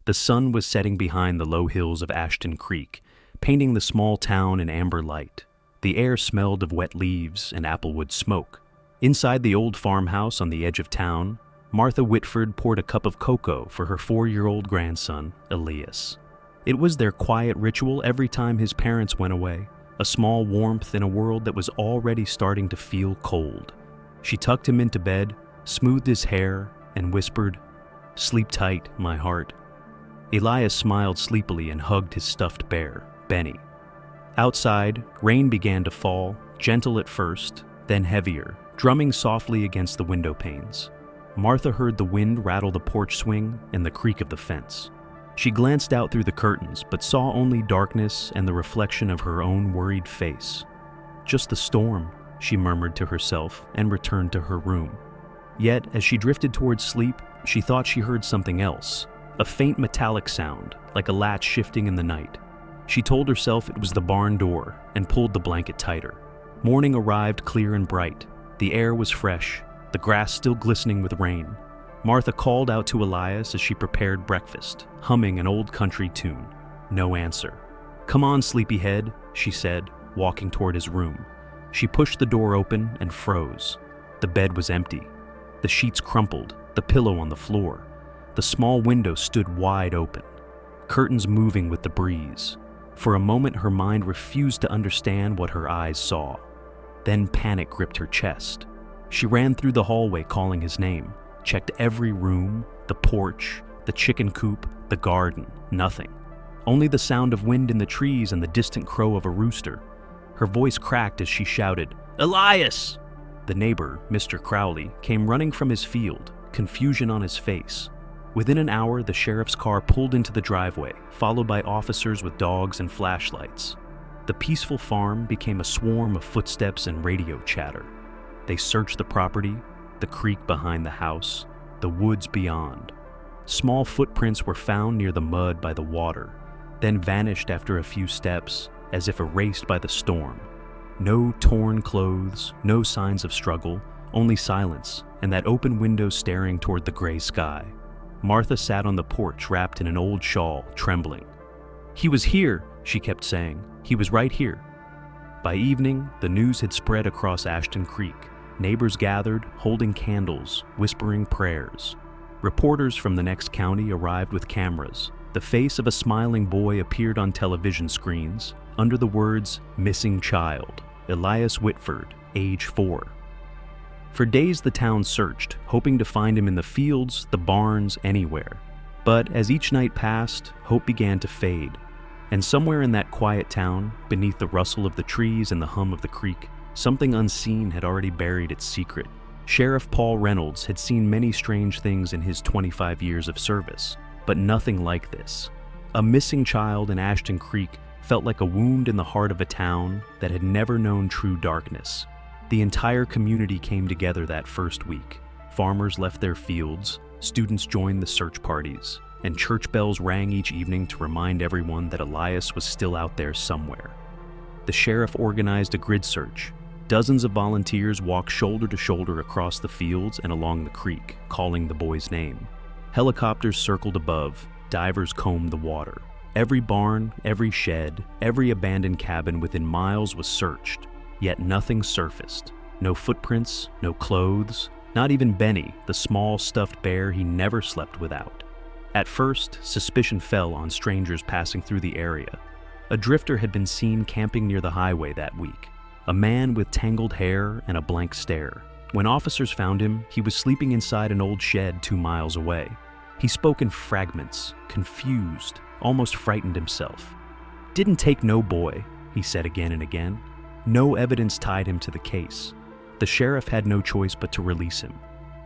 The sun was setting behind the low hills of Ashton Creek, painting the small town in amber light. The air smelled of wet leaves and applewood smoke. Inside the old farmhouse on the edge of town, Martha Whitford poured a cup of cocoa for her 4-year-old grandson, Elias. It was their quiet ritual every time his parents went away, a small warmth in a world that was already starting to feel cold. She tucked him into bed, smoothed his hair, and whispered, "Sleep tight, my heart." Elias smiled sleepily and hugged his stuffed bear, Benny. Outside, rain began to fall, gentle at first, then heavier, drumming softly against the window panes. Martha heard the wind rattle the porch swing and the creak of the fence. She glanced out through the curtains, but saw only darkness and the reflection of her own worried face. "Just the storm," she murmured to herself and returned to her room. Yet, as she drifted towards sleep, she thought she heard something else, a faint metallic sound, like a latch shifting in the night. She told herself it was the barn door and pulled the blanket tighter. Morning arrived clear and bright. The air was fresh, the grass still glistening with rain. Martha called out to Elias as she prepared breakfast, humming an old country tune. No answer. "Come on, sleepyhead," she said, walking toward his room. She pushed the door open and froze. The bed was empty. The sheets crumpled, the pillow on the floor. The small window stood wide open, curtains moving with the breeze. For a moment, her mind refused to understand what her eyes saw. Then panic gripped her chest. She ran through the hallway calling his name, checked every room, the porch, the chicken coop, the garden. Nothing. Only the sound of wind in the trees and the distant crow of a rooster. Her voice cracked as she shouted, "Elias!" The neighbor, Mr. Crowley, came running from his field, confusion on his face. Within an hour, the sheriff's car pulled into the driveway, followed by officers with dogs and flashlights. The peaceful farm became a swarm of footsteps and radio chatter. They searched the property, the creek behind the house, the woods beyond. Small footprints were found near the mud by the water, then vanished after a few steps, as if erased by the storm. No torn clothes, no signs of struggle, only silence, and that open window staring toward the gray sky. Martha sat on the porch wrapped in an old shawl, trembling. "He was here," she kept saying. "He was right here." By evening, the news had spread across Ashton Creek. Neighbors gathered, holding candles, whispering prayers. Reporters from the next county arrived with cameras. The face of a smiling boy appeared on television screens, under the words, "Missing Child, Elias Whitford, age 4. For days the town searched, hoping to find him in the fields, the barns, anywhere. But as each night passed, hope began to fade. And somewhere in that quiet town, beneath the rustle of the trees and the hum of the creek, something unseen had already buried its secret. Sheriff Paul Reynolds had seen many strange things in his 25 years of service, but nothing like this. A missing child in Ashton Creek felt like a wound in the heart of a town that had never known true darkness. The entire community came together that first week. Farmers left their fields, students joined the search parties, and church bells rang each evening to remind everyone that Elias was still out there somewhere. The sheriff organized a grid search. Dozens of volunteers walked shoulder to shoulder across the fields and along the creek, calling the boy's name. Helicopters circled above, divers combed the water. Every barn, every shed, every abandoned cabin within miles was searched, yet nothing surfaced. No footprints, no clothes, not even Benny, the small stuffed bear he never slept without. At first, suspicion fell on strangers passing through the area. A drifter had been seen camping near the highway that week. A man with tangled hair and a blank stare. When officers found him, he was sleeping inside an old shed 2 miles away. He spoke in fragments, confused, almost frightened himself. "Didn't take no boy," he said again and again. No evidence tied him to the case. The sheriff had no choice but to release him.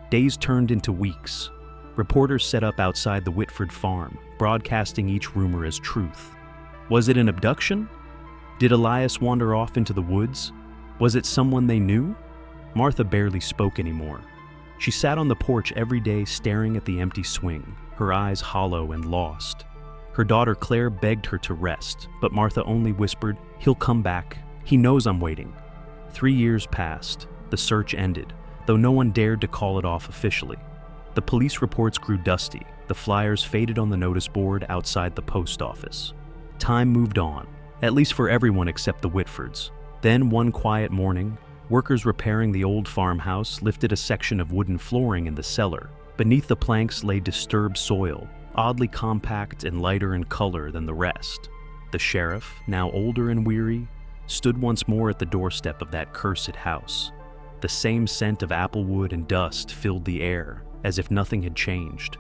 Days turned into weeks. Reporters set up outside the Whitford farm, broadcasting each rumor as truth. Was it an abduction? Did Elias wander off into the woods? Was it someone they knew? Martha barely spoke anymore. She sat on the porch every day staring at the empty swing, her eyes hollow and lost. Her daughter Claire begged her to rest, but Martha only whispered, "He'll come back. He knows I'm waiting." 3 years passed. The search ended, though no one dared to call it off officially. The police reports grew dusty. The flyers faded on the notice board outside the post office. Time moved on, at least for everyone except the Whitfords. Then one quiet morning, workers repairing the old farmhouse lifted a section of wooden flooring in the cellar. Beneath the planks lay disturbed soil, oddly compact and lighter in color than the rest. The sheriff, now older and weary, stood once more at the doorstep of that cursed house. The same scent of applewood and dust filled the air, as if nothing had changed.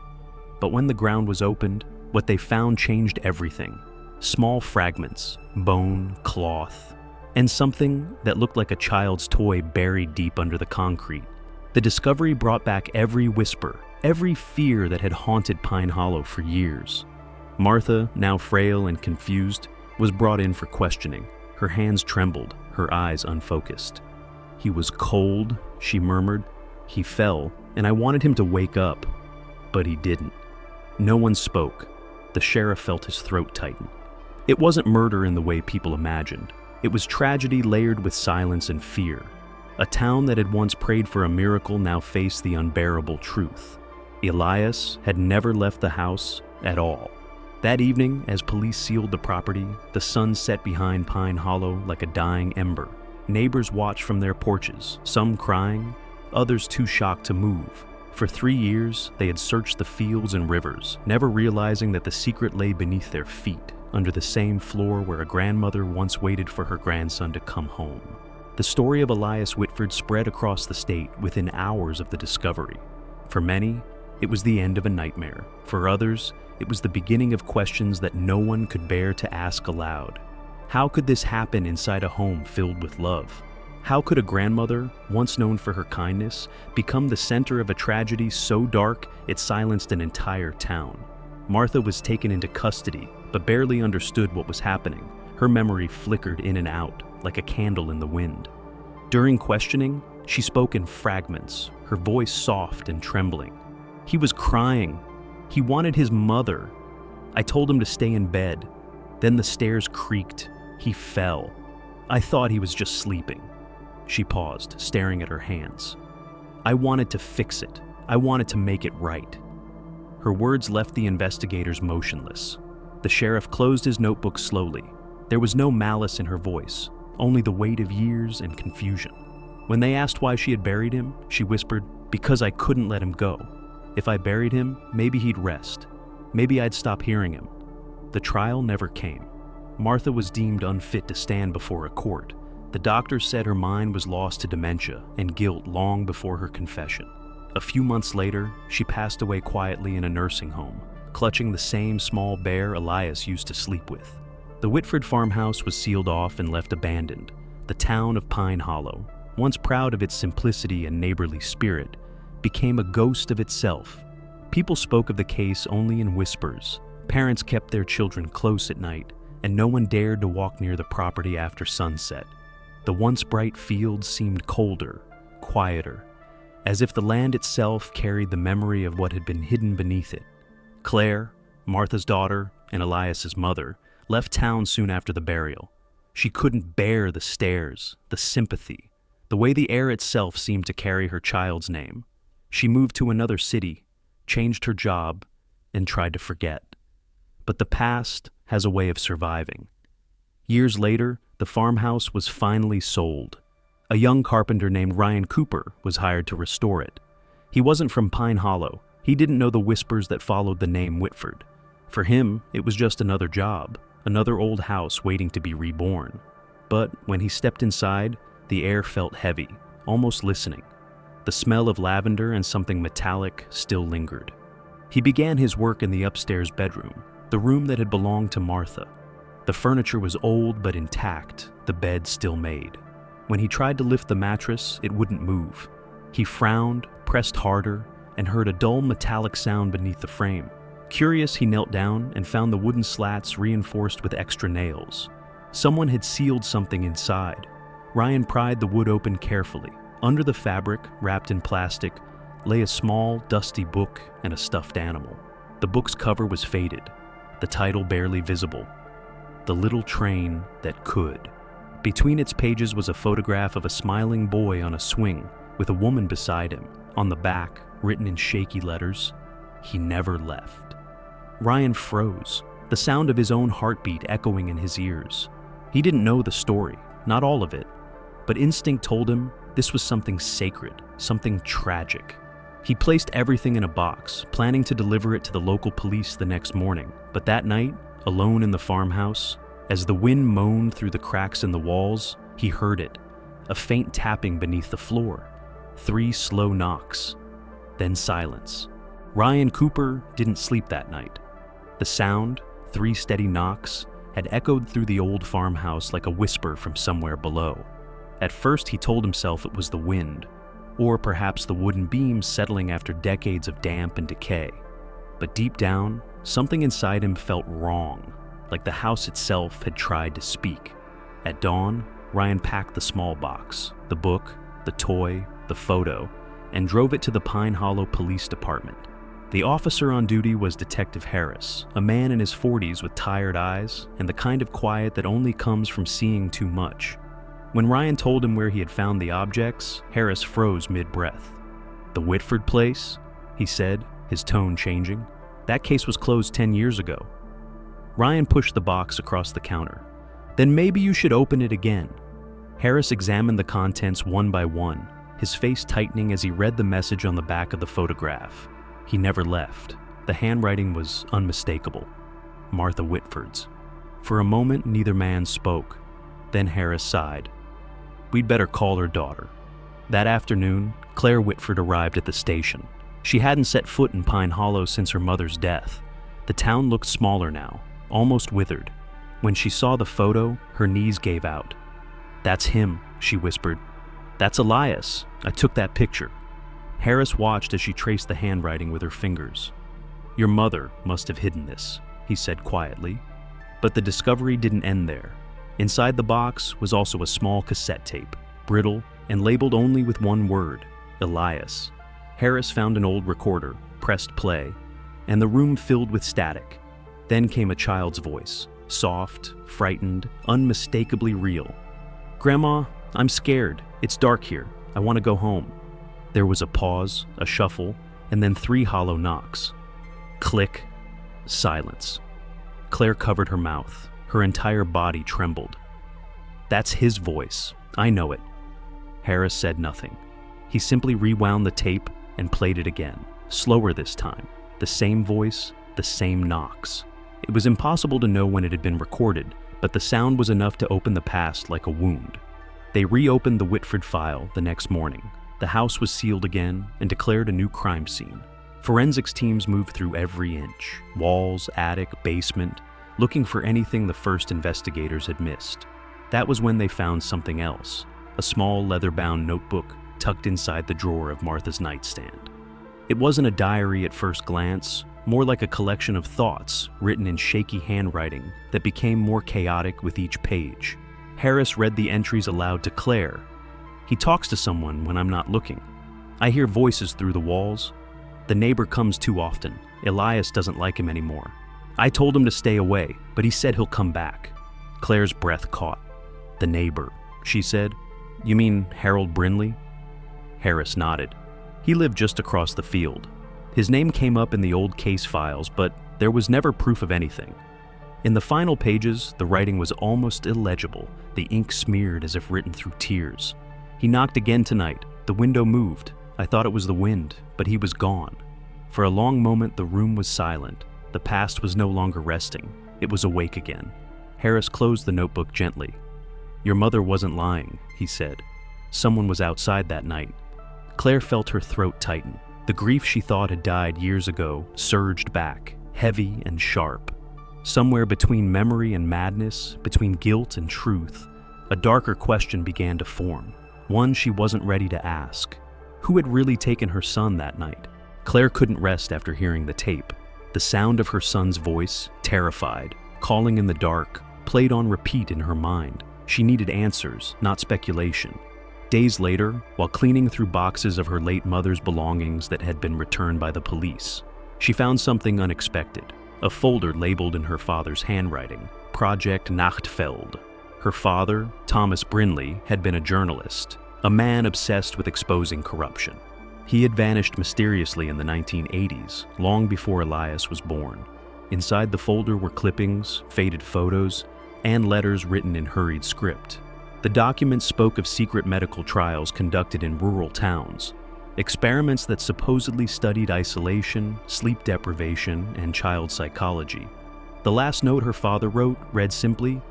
But when the ground was opened, what they found changed everything. Small fragments, bone, cloth, and something that looked like a child's toy buried deep under the concrete. The discovery brought back every whisper, every fear that had haunted Pine Hollow for years. Martha, now frail and confused, was brought in for questioning. Her hands trembled, her eyes unfocused. "He was cold," she murmured. "He fell, and I wanted him to wake up, but he didn't." No one spoke. The sheriff felt his throat tighten. It wasn't murder in the way people imagined. It was tragedy layered with silence and fear. A town that had once prayed for a miracle now faced the unbearable truth. Elias had never left the house at all. That evening, as police sealed the property, the sun set behind Pine Hollow like a dying ember. Neighbors watched from their porches, some crying, others too shocked to move. For 3 years, they had searched the fields and rivers, never realizing that the secret lay beneath their feet, under the same floor where a grandmother once waited for her grandson to come home. The story of Elias Whitford spread across the state within hours of the discovery. For many, it was the end of a nightmare. For others, it was the beginning of questions that no one could bear to ask aloud. How could this happen inside a home filled with love? How could a grandmother, once known for her kindness, become the center of a tragedy so dark it silenced an entire town? Martha was taken into custody, but barely understood what was happening. Her memory flickered in and out, like a candle in the wind. During questioning, she spoke in fragments, her voice soft and trembling. "He was crying. He wanted his mother. I told him to stay in bed. Then the stairs creaked. He fell. I thought he was just sleeping." She paused, staring at her hands. "I wanted to fix it. I wanted to make it right." Her words left the investigators motionless. The sheriff closed his notebook slowly. There was no malice in her voice, only the weight of years and confusion. When they asked why she had buried him, she whispered, "Because I couldn't let him go. If I buried him, maybe he'd rest. Maybe I'd stop hearing him." The trial never came. Martha was deemed unfit to stand before a court. The doctors said her mind was lost to dementia and guilt long before her confession. A few months later, she passed away quietly in a nursing home, clutching the same small bear Elias used to sleep with. The Whitford farmhouse was sealed off and left abandoned. The town of Pine Hollow, once proud of its simplicity and neighborly spirit, became a ghost of itself. People spoke of the case only in whispers. Parents kept their children close at night, and no one dared to walk near the property after sunset. The once bright fields seemed colder, quieter, as if the land itself carried the memory of what had been hidden beneath it. Claire, Martha's daughter and Elias's mother, left town soon after the burial. She couldn't bear the stares, the sympathy, the way the air itself seemed to carry her child's name. She moved to another city, changed her job, and tried to forget. But the past has a way of surviving. Years later, the farmhouse was finally sold. A young carpenter named Ryan Cooper was hired to restore it. He wasn't from Pine Hollow. He didn't know the whispers that followed the name Whitford. For him, it was just another job, another old house waiting to be reborn. But when he stepped inside, the air felt heavy, almost listening. The smell of lavender and something metallic still lingered. He began his work in the upstairs bedroom, the room that had belonged to Martha. The furniture was old but intact, the bed still made. When he tried to lift the mattress, it wouldn't move. He frowned, pressed harder, and heard a dull metallic sound beneath the frame. Curious, he knelt down and found the wooden slats reinforced with extra nails. Someone had sealed something inside. Ryan pried the wood open carefully. Under the fabric, wrapped in plastic, lay a small, dusty book and a stuffed animal. The book's cover was faded, the title barely visible. The Little Train That Could. Between its pages was a photograph of a smiling boy on a swing with a woman beside him. On the back, written in shaky letters, "He never left." Ryan froze, the sound of his own heartbeat echoing in his ears. He didn't know the story, not all of it, but instinct told him this was something sacred, something tragic. He placed everything in a box, planning to deliver it to the local police the next morning. But that night, alone in the farmhouse, as the wind moaned through the cracks in the walls, he heard it, a faint tapping beneath the floor, 3 slow knocks, then silence. Ryan Cooper didn't sleep that night. The sound, 3 steady knocks, had echoed through the old farmhouse like a whisper from somewhere below. At first, he told himself it was the wind, or perhaps the wooden beams settling after decades of damp and decay. But deep down, something inside him felt wrong, like the house itself had tried to speak. At dawn, Ryan packed the small box, the book, the toy, the photo, and drove it to the Pine Hollow Police Department. The officer on duty was Detective Harris, a man in his 40s with tired eyes and the kind of quiet that only comes from seeing too much. When Ryan told him where he had found the objects, Harris froze mid-breath. "The Whitford place?" he said, his tone changing. "That case was closed 10 years ago." Ryan pushed the box across the counter. "Then maybe you should open it again." Harris examined the contents one by one, his face tightening as he read the message on the back of the photograph. He never left. The handwriting was unmistakable. Martha Whitford's. For a moment, neither man spoke. Then Harris sighed. "We'd better call her daughter." That afternoon, Claire Whitford arrived at the station. She hadn't set foot in Pine Hollow since her mother's death. The town looked smaller now, almost withered. When she saw the photo, her knees gave out. "That's him," she whispered. "That's Elias. I took that picture." Harris watched as she traced the handwriting with her fingers. "Your mother must have hidden this," he said quietly. But the discovery didn't end there. Inside the box was also a small cassette tape, brittle and labeled only with one word, Elias. Harris found an old recorder, pressed play, and the room filled with static. Then came a child's voice, soft, frightened, unmistakably real. "Grandma, I'm scared. It's dark here. I want to go home." There was a pause, a shuffle, and then 3 hollow knocks. Click. Silence. Claire covered her mouth. Her entire body trembled. "That's his voice. I know it." Harris said nothing. He simply rewound the tape and played it again, slower this time. The same voice, the same knocks. It was impossible to know when it had been recorded, but the sound was enough to open the past like a wound. They reopened the Whitford file the next morning. The house was sealed again and declared a new crime scene. Forensics teams moved through every inch, walls, attic, basement, looking for anything the first investigators had missed. That was when they found something else, a small leather-bound notebook tucked inside the drawer of Martha's nightstand. It wasn't a diary at first glance, more like a collection of thoughts written in shaky handwriting that became more chaotic with each page. Harris read the entries aloud to Claire. "He talks to someone when I'm not looking. I hear voices through the walls. The neighbor comes too often. Elias doesn't like him anymore. I told him to stay away, but he said he'll come back." Claire's breath caught. "The neighbor," she said. "You mean Harold Brinley?" Harris nodded. He lived just across the field. His name came up in the old case files, but there was never proof of anything. In the final pages, the writing was almost illegible, the ink smeared as if written through tears. "He knocked again tonight. The window moved. I thought it was the wind, but he was gone." For a long moment, the room was silent. The past was no longer resting. It was awake again. Harris closed the notebook gently. "Your mother wasn't lying," he said. "Someone was outside that night." Claire felt her throat tighten. The grief she thought had died years ago surged back, heavy and sharp. Somewhere between memory and madness, between guilt and truth, a darker question began to form, one she wasn't ready to ask. Who had really taken her son that night? Claire couldn't rest after hearing the tape. The sound of her son's voice, terrified, calling in the dark, played on repeat in her mind. She needed answers, not speculation. Days later, while cleaning through boxes of her late mother's belongings that had been returned by the police, she found something unexpected, a folder labeled in her father's handwriting, Project Nachtfeld. Her father, Thomas Brinley, had been a journalist, a man obsessed with exposing corruption. He had vanished mysteriously in the 1980s, long before Elias was born. Inside the folder were clippings, faded photos, and letters written in hurried script. The documents spoke of secret medical trials conducted in rural towns, experiments that supposedly studied isolation, sleep deprivation, and child psychology. The last note her father wrote read simply,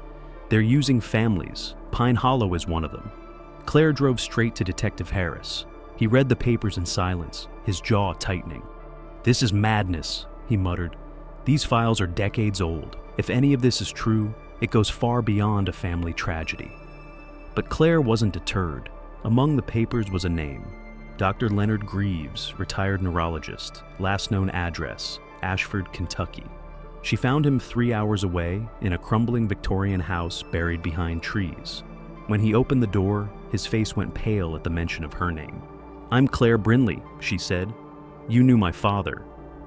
"They're using families. Pine Hollow is one of them." Claire drove straight to Detective Harris. He read the papers in silence, his jaw tightening. "This is madness," he muttered. "These files are decades old. If any of this is true, it goes far beyond a family tragedy." But Claire wasn't deterred. Among the papers was a name. Dr. Leonard Greaves, retired neurologist, last known address, Ashford, Kentucky. She found him 3 hours away in a crumbling Victorian house buried behind trees. When he opened the door, his face went pale at the mention of her name. "I'm Claire Brinley," she said. "You knew my father."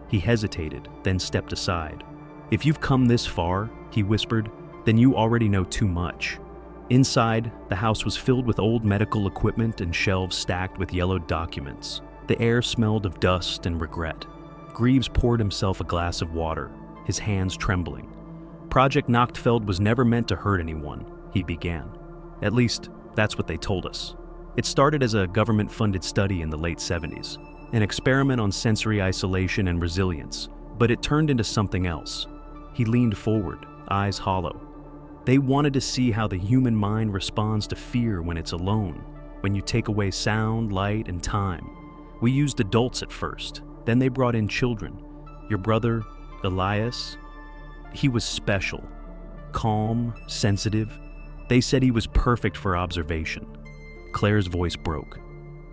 He hesitated, then stepped aside. "If you've come this far," he whispered, "then you already know too much." Inside, the house was filled with old medical equipment and shelves stacked with yellowed documents. The air smelled of dust and regret. Greaves poured himself a glass of water, his hands trembling. "Project Nachtfeld was never meant to hurt anyone," he began. "At least, that's what they told us. It started as a government-funded study in the late 70s, an experiment on sensory isolation and resilience, but it turned into something else." He leaned forward, eyes hollow. "They wanted to see how the human mind responds to fear when it's alone, when you take away sound, light, and time. We used adults at first, then they brought in children. Your brother, Elias, he was special, calm, sensitive. They said he was perfect for observation." Claire's voice broke.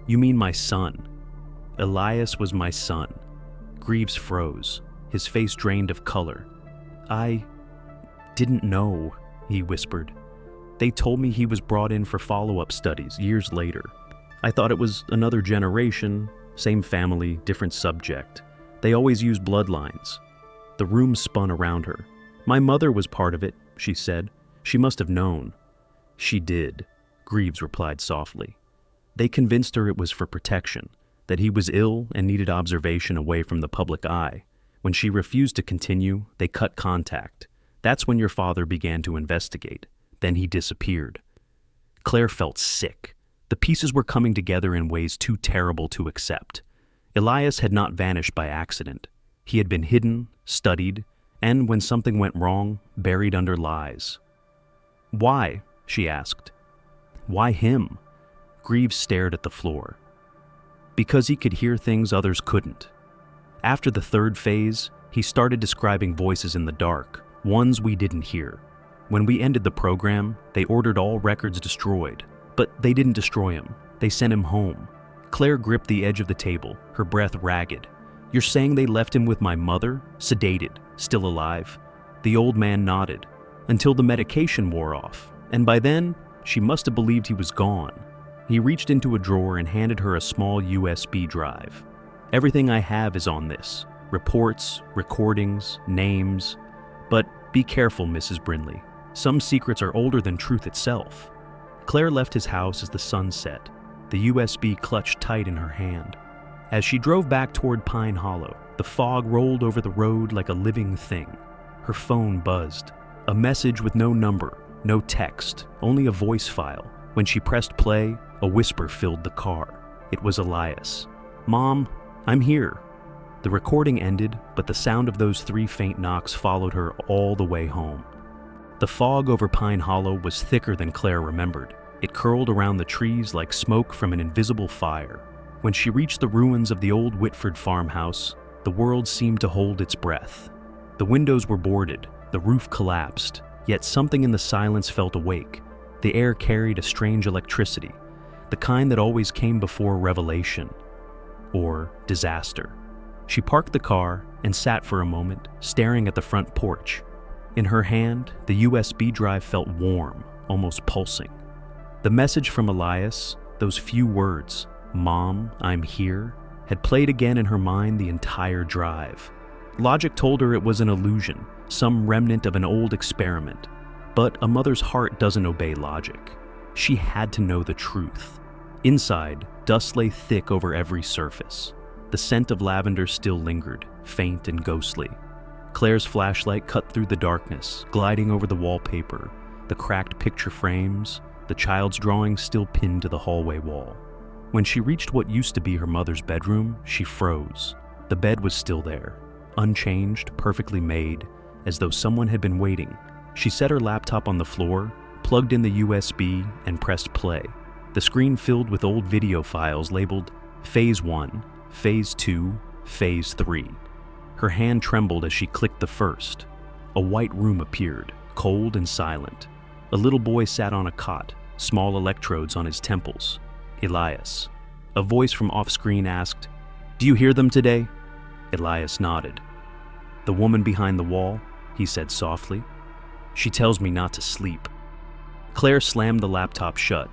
"You mean my son?" "Elias was my son." Greaves froze, his face drained of color. "I didn't know," he whispered. "They told me he was brought in for follow-up studies years later. I thought it was another generation, same family, different subject. They always use bloodlines." The room spun around her. "My mother was part of it," she said. "She must have known." "She did," Greaves replied softly. "They convinced her it was for protection, that he was ill and needed observation away from the public eye. When she refused to continue, they cut contact. That's when your father began to investigate. Then he disappeared." Claire felt sick. The pieces were coming together in ways too terrible to accept. Elias had not vanished by accident. He had been hidden, studied, and when something went wrong, buried under lies. "Why?" she asked. "Why him?" Greaves stared at the floor. "Because he could hear things others couldn't." After the third phase, he started describing voices in the dark, ones we didn't hear. When we ended the program, they ordered all records destroyed. But they didn't destroy him. They sent him home. Claire gripped the edge of the table, her breath ragged. "You're saying they left him with my mother, sedated, still alive?" The old man nodded. "Until the medication wore off. And by then, she must have believed he was gone." He reached into a drawer and handed her a small USB drive. "Everything I have is on this. Reports, recordings, names. But be careful, Mrs. Brinley. Some secrets are older than truth itself." Claire left his house as the sun set, the USB clutched tight in her hand. As she drove back toward Pine Hollow, the fog rolled over the road like a living thing. Her phone buzzed. A message with no number, no text, only a voice file. When she pressed play, a whisper filled the car. It was Elias. "Mom, I'm here." The recording ended, but the sound of those 3 faint knocks followed her all the way home. The fog over Pine Hollow was thicker than Claire remembered. It curled around the trees like smoke from an invisible fire. When she reached the ruins of the old Whitford farmhouse, the world seemed to hold its breath. The windows were boarded, the roof collapsed, yet something in the silence felt awake. The air carried a strange electricity, the kind that always came before revelation or disaster. She parked the car and sat for a moment, staring at the front porch. In her hand, the USB drive felt warm, almost pulsing. The message from Elias, those few words, "Mom, I'm here," had played again in her mind the entire drive. Logic told her it was an illusion, some remnant of an old experiment. But a mother's heart doesn't obey logic. She had to know the truth. Inside, dust lay thick over every surface. The scent of lavender still lingered, faint and ghostly. Claire's flashlight cut through the darkness, gliding over the wallpaper, the cracked picture frames, the child's drawing still pinned to the hallway wall. When she reached what used to be her mother's bedroom, she froze. The bed was still there, unchanged, perfectly made, as though someone had been waiting. She set her laptop on the floor, plugged in the USB, and pressed play. The screen filled with old video files labeled Phase 1, Phase 2, Phase 3. Her hand trembled as she clicked the first. A white room appeared, cold and silent. A little boy sat on a cot, small electrodes on his temples. Elias. A voice from off-screen asked, "Do you hear them today?" Elias nodded. "The woman behind the wall," he said softly. "She tells me not to sleep." Claire slammed the laptop shut.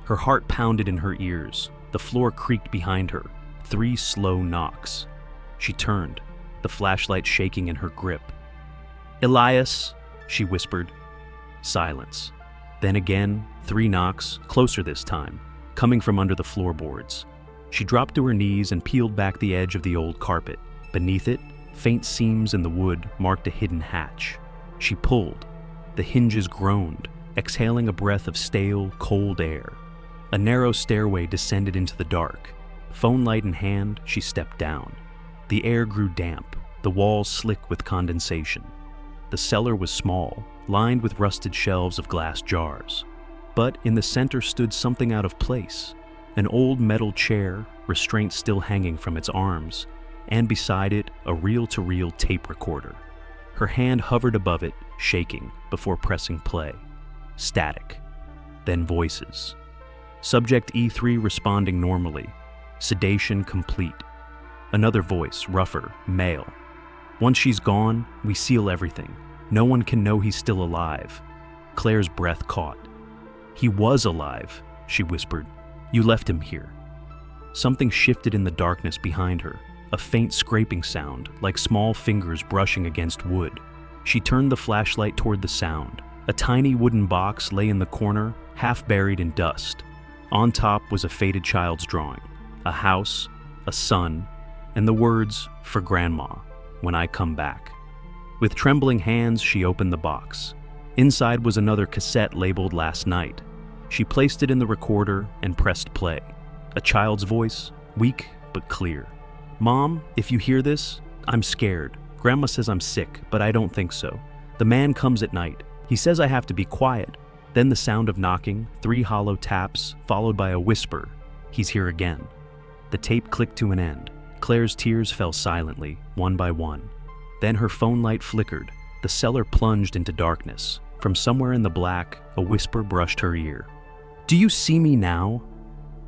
Her heart pounded in her ears. The floor creaked behind her. 3 slow knocks. She turned, the flashlight shaking in her grip. "Elias," she whispered. Silence. Then again, 3 knocks, closer this time, coming from under the floorboards. She dropped to her knees and peeled back the edge of the old carpet. Beneath it, faint seams in the wood marked a hidden hatch. She pulled. The hinges groaned, exhaling a breath of stale, cold air. A narrow stairway descended into the dark. Phone light in hand, she stepped down. The air grew damp, the walls slick with condensation. The cellar was small, lined with rusted shelves of glass jars. But in the center stood something out of place, an old metal chair, restraint still hanging from its arms, and beside it, a reel-to-reel tape recorder. Her hand hovered above it, shaking, before pressing play. Static. Then voices. Subject E3 responding normally. Sedation complete. Another voice, rougher, male. "Once she's gone, we seal everything. No one can know he's still alive." Claire's breath caught. "He was alive," she whispered. "You left him here." Something shifted in the darkness behind her, a faint scraping sound, like small fingers brushing against wood. She turned the flashlight toward the sound. A tiny wooden box lay in the corner, half buried in dust. On top was a faded child's drawing, a house, a sun, and the words, "For Grandma, when I come back." With trembling hands, she opened the box. Inside was another cassette labeled "Last Night." She placed it in the recorder and pressed play. A child's voice, weak but clear. "Mom, if you hear this, I'm scared. Grandma says I'm sick, but I don't think so. The man comes at night. He says I have to be quiet." Then the sound of knocking, 3 hollow taps, followed by a whisper, "He's here again." The tape clicked to an end. Claire's tears fell silently, one by one. Then her phone light flickered. The cellar plunged into darkness. From somewhere in the black, a whisper brushed her ear. "Do you see me now?"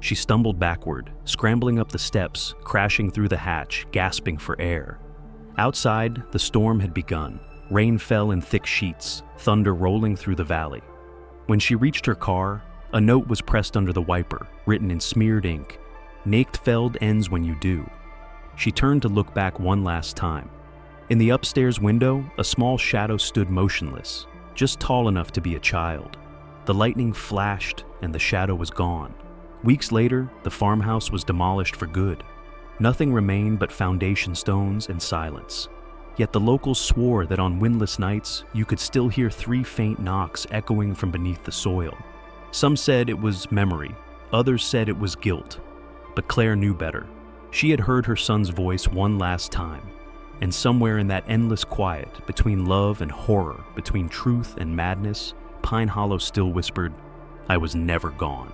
She stumbled backward, scrambling up the steps, crashing through the hatch, gasping for air. Outside, the storm had begun. Rain fell in thick sheets, thunder rolling through the valley. When she reached her car, a note was pressed under the wiper, written in smeared ink, "Nachtfeld ends when you do." She turned to look back one last time. In the upstairs window, a small shadow stood motionless, just tall enough to be a child. The lightning flashed, and the shadow was gone. Weeks later, the farmhouse was demolished for good. Nothing remained but foundation stones and silence. Yet the locals swore that on windless nights, you could still hear 3 faint knocks echoing from beneath the soil. Some said it was memory, others said it was guilt. But Claire knew better. She had heard her son's voice one last time, and somewhere in that endless quiet, between love and horror, between truth and madness, Pine Hollow still whispered, "I was never gone."